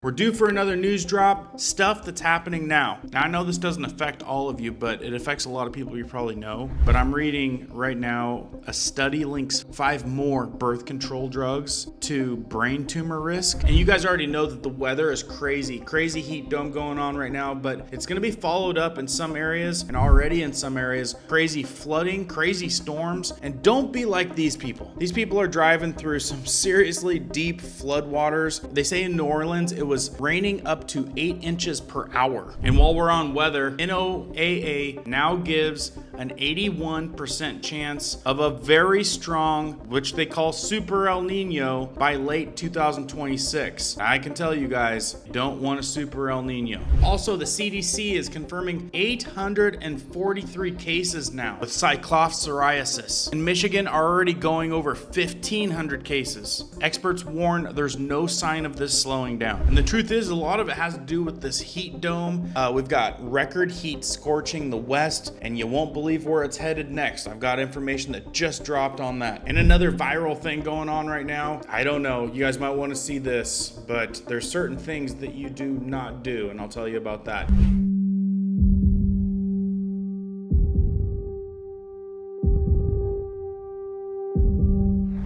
We're due for another news drop, stuff that's happening now. Now, I know this doesn't affect all of you, but it affects a lot of people you probably know. But I'm reading right now, a study links 5 more birth control drugs to brain tumor risk. And you guys already know that the weather is crazy heat dome going on right now, but it's gonna be followed up in some areas and already in some areas, crazy flooding, crazy storms. And don't be like these people. These people are driving through some seriously deep floodwaters. They say in New Orleans, it was raining up to 8 inches per hour. And while we're on weather, NOAA now gives an 81% chance of a very strong, which they call Super El Niño, by late 2026. I can tell you guys, don't want a Super El Niño. Also, the CDC is confirming 843 cases now with Cyclosporiasis. In Michigan are already going over 1,500 cases. Experts warn there's no sign of this slowing down. And the truth is, a lot of it has to do with this heat dome. We've got record heat scorching the West, and you won't believe where it's headed next. I've got information that just dropped on that. And another viral thing going on right now, I don't know, you guys might want to see this, but there's certain things that you do not do, and I'll tell you about that.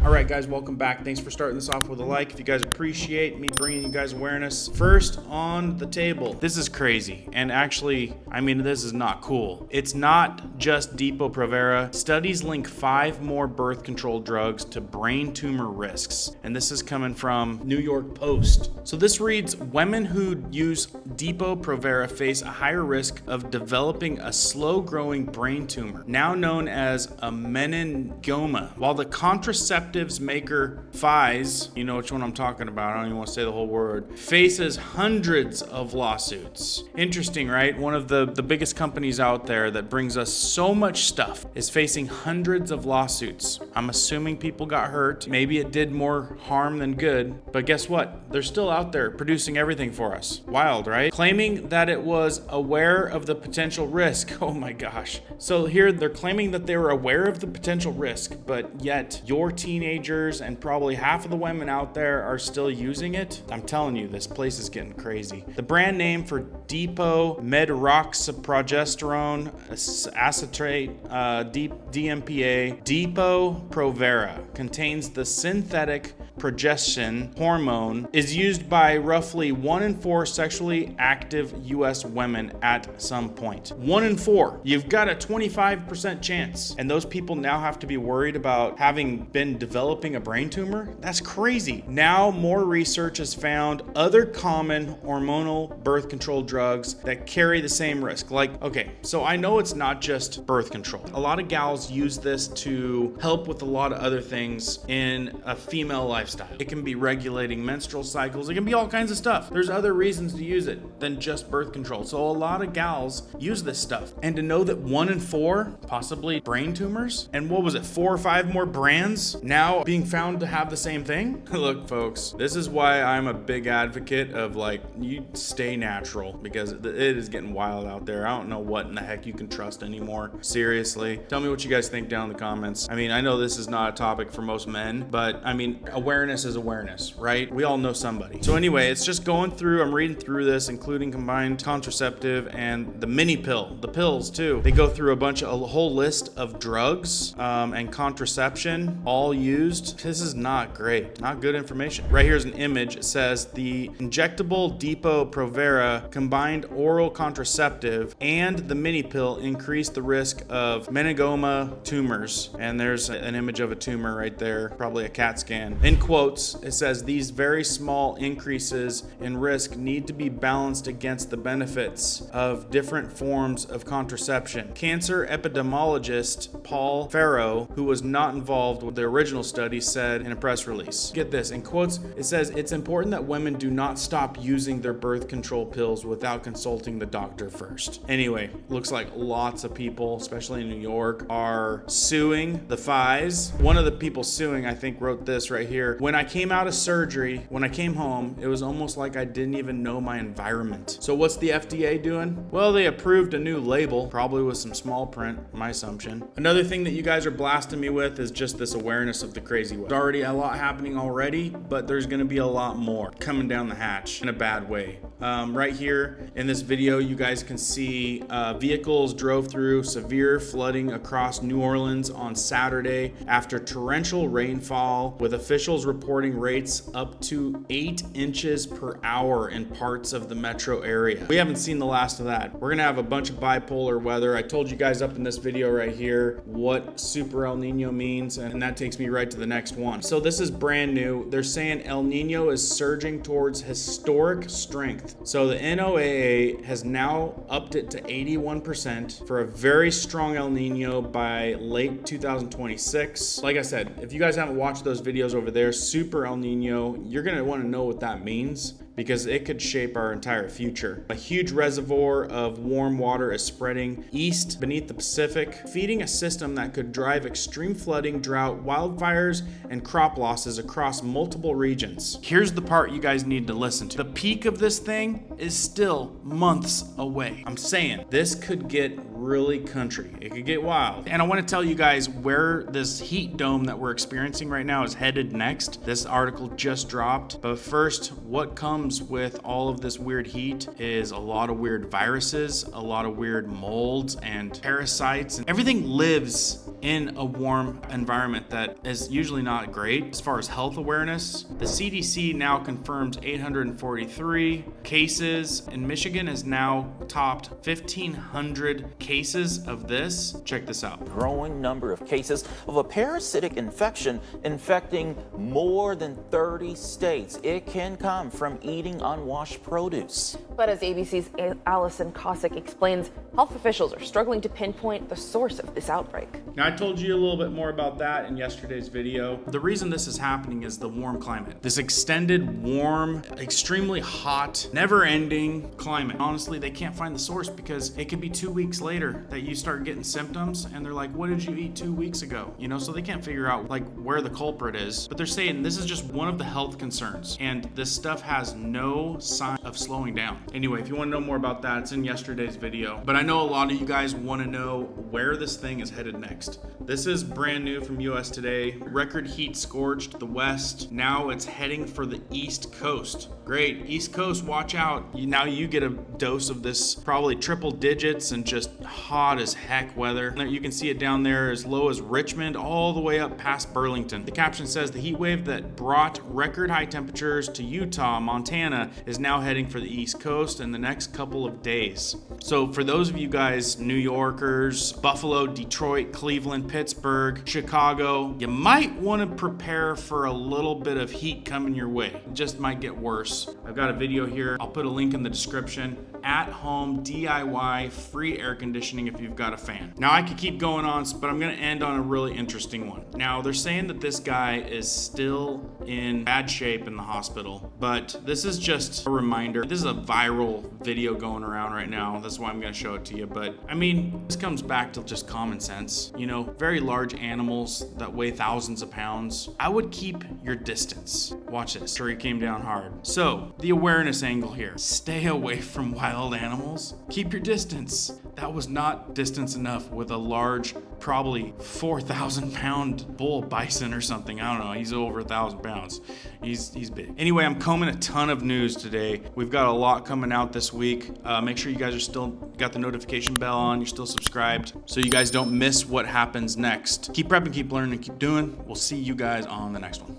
Alright guys, welcome back. Thanks for starting this off with a like. If you guys appreciate me bringing you guys awareness. First on the table, this is crazy. And actually, I mean, this is not cool. It's not just Depo-Provera. Studies link 5 more birth control drugs to brain tumor risks. And this is coming from New York Post. So this reads, women who use Depo-Provera face a higher risk of developing a slow-growing brain tumor, now known as a meningoma. While the contraceptives maker Pfizer, you know which one I'm talking about, I don't even want to say the whole word, faces hundreds of lawsuits. Interesting, right? One of the biggest companies out there that brings us so much stuff is facing hundreds of lawsuits. I'm assuming people got hurt. Maybe it did more harm than good, but guess what? They're still out there producing everything for us. Wild, right? Claiming that it was aware of the potential risk. Oh my gosh. So here they're claiming that they were aware of the potential risk, but yet your teenagers and probably half of the women out there are still using it. I'm telling you, this place is getting crazy. The brand name for Depo-Medroxyprogesterone acetate, DMPA, Depo-Provera, contains the synthetic progestin hormone, is used by roughly 1 in 4 sexually active US women at some point. 1 in 4. You've got a 25% chance. And those people now have to be worried about having been developing a brain tumor? That's crazy. Now more research has found other common hormonal birth control drugs that carry the same risk. Like, okay, so I know it's not just birth control. A lot of gals use this to help with a lot of other things in a female lifestyle. It can be regulating menstrual cycles. It can be all kinds of stuff. There's other reasons to use it than just birth control. So a lot of gals use this stuff. And to know that 1 in 4 possibly brain tumors, and what was it, 4 or 5 more brands now being found to have the same thing? Look, folks, this is why I'm a big advocate of, like, you stay natural, because it is getting wild out there. I don't know what in the heck you can trust anymore. Seriously. Tell me what you guys think down in the comments. I mean, I know this is not a topic for most men, but I mean, awareness is awareness, right? We all know somebody. So anyway, it's just going through, I'm reading through this, including combined contraceptive and the mini pill, the pills too. They go through a whole list of drugs and contraception, all used. This is not great, not good information. Right here's an image. It says the injectable Depo-Provera combined oral contraceptive and the mini pill increase the risk of meningoma tumors. And there's an image of a tumor right there, probably a CAT scan. In quotes, it says these very small increases in risk need to be balanced against the benefits of different forms of contraception. Cancer epidemiologist Paul Farrow, who was not involved with the original study, said in a press release. Get this, in quotes, it says it's important that women do not stop using their birth control pills without consulting the doctor first. Anyway, looks like lots of people, especially in New York, are suing the Pfizer. One of the people suing, I think, wrote this right here. where when I came out of surgery, when I came home, it was almost like I didn't even know my environment. So what's the FDA doing? Well, they approved a new label, probably with some small print, my assumption. Another thing that you guys are blasting me with is just this awareness of the crazy weather. There's already a lot happening already, but there's gonna be a lot more coming down the hatch in a bad way. Right here in this video, you guys can see vehicles drove through severe flooding across New Orleans on Saturday after torrential rainfall, with officials reporting rates up to 8 inches per hour in parts of the metro area. We haven't seen the last of that. We're gonna have a bunch of bipolar weather. I told you guys up in this video right here what Super El Niño means, and that takes me right to the next one. So this is brand new. They're saying El Niño is surging towards historic strength. So the NOAA has now upped it to 81% for a very strong El Niño by late 2026. Like I said, if you guys haven't watched those videos over there, Super El Niño, you're gonna wanna know what that means, because it could shape our entire future. A huge reservoir of warm water is spreading east beneath the Pacific, feeding a system that could drive extreme flooding, drought, wildfires, and crop losses across multiple regions. Here's the part you guys need to listen to. The peak of this thing is still months away. I'm saying this could get really country. It could get wild. And I want to tell you guys where this heat dome that we're experiencing right now is headed next. This article just dropped. But first, what comes with all of this weird heat is a lot of weird viruses, a lot of weird molds and parasites, and everything lives in a warm environment that is usually not great. As far as health awareness, the CDC now confirms 843 cases, and Michigan has now topped 1,500 cases of this. Check this out. Growing number of cases of a parasitic infection infecting more than 30 states. It can come from eating unwashed produce. But as ABC's Allison Cossack explains, health officials are struggling to pinpoint the source of this outbreak. Now, I told you a little bit more about that in yesterday's video. The reason this is happening is the warm climate. This extended, warm, extremely hot, never-ending climate. Honestly, they can't find the source because it could be 2 weeks later that you start getting symptoms, and they're like, what did you eat 2 weeks ago? You know, so they can't figure out like where the culprit is. But they're saying this is just one of the health concerns, and this stuff has no sign of slowing down. Anyway, if you want to know more about that, it's in yesterday's video. But I know a lot of you guys want to know where this thing is headed next. This is brand new from US Today. Record heat scorched the West. Now it's heading for the East Coast. Great, East Coast, watch out. Now you get a dose of this probably triple digits and just hot as heck weather. You can see it down there as low as Richmond all the way up past Burlington. The caption says the heat wave that brought record high temperatures to Utah, Montana is now heading for the East Coast in the next couple of days. So for those of you guys, New Yorkers, Buffalo, Detroit, Cleveland, Pittsburgh, Chicago, you might want to prepare for a little bit of heat coming your way. It just might get worse. I've got a video here. I'll put a link in the description. At home DIY free air conditioning if you've got a fan. Now I could keep going on, but I'm gonna end on a really interesting one. Now they're saying that this guy is still in bad shape in the hospital, but this is just a reminder. This is a viral video going around right now. That's why I'm gonna show it to you. But I mean, this comes back to just common sense. You know, very large animals that weigh thousands of pounds. I would keep your distance. Watch this. Sure, he came down hard. So the awareness angle here. Stay away from wild animals. Keep your distance. That was not distance enough with a large, probably 4,000 pound bull bison or something. I don't know. He's over 1,000 pounds. He's big. Anyway, I'm combing a ton of news today. We've got a lot coming out this week. Make sure you guys are still got the notification bell on. You're still subscribed so you guys don't miss what happens next. Keep prepping, keep learning, keep doing. We'll see you guys on the next one.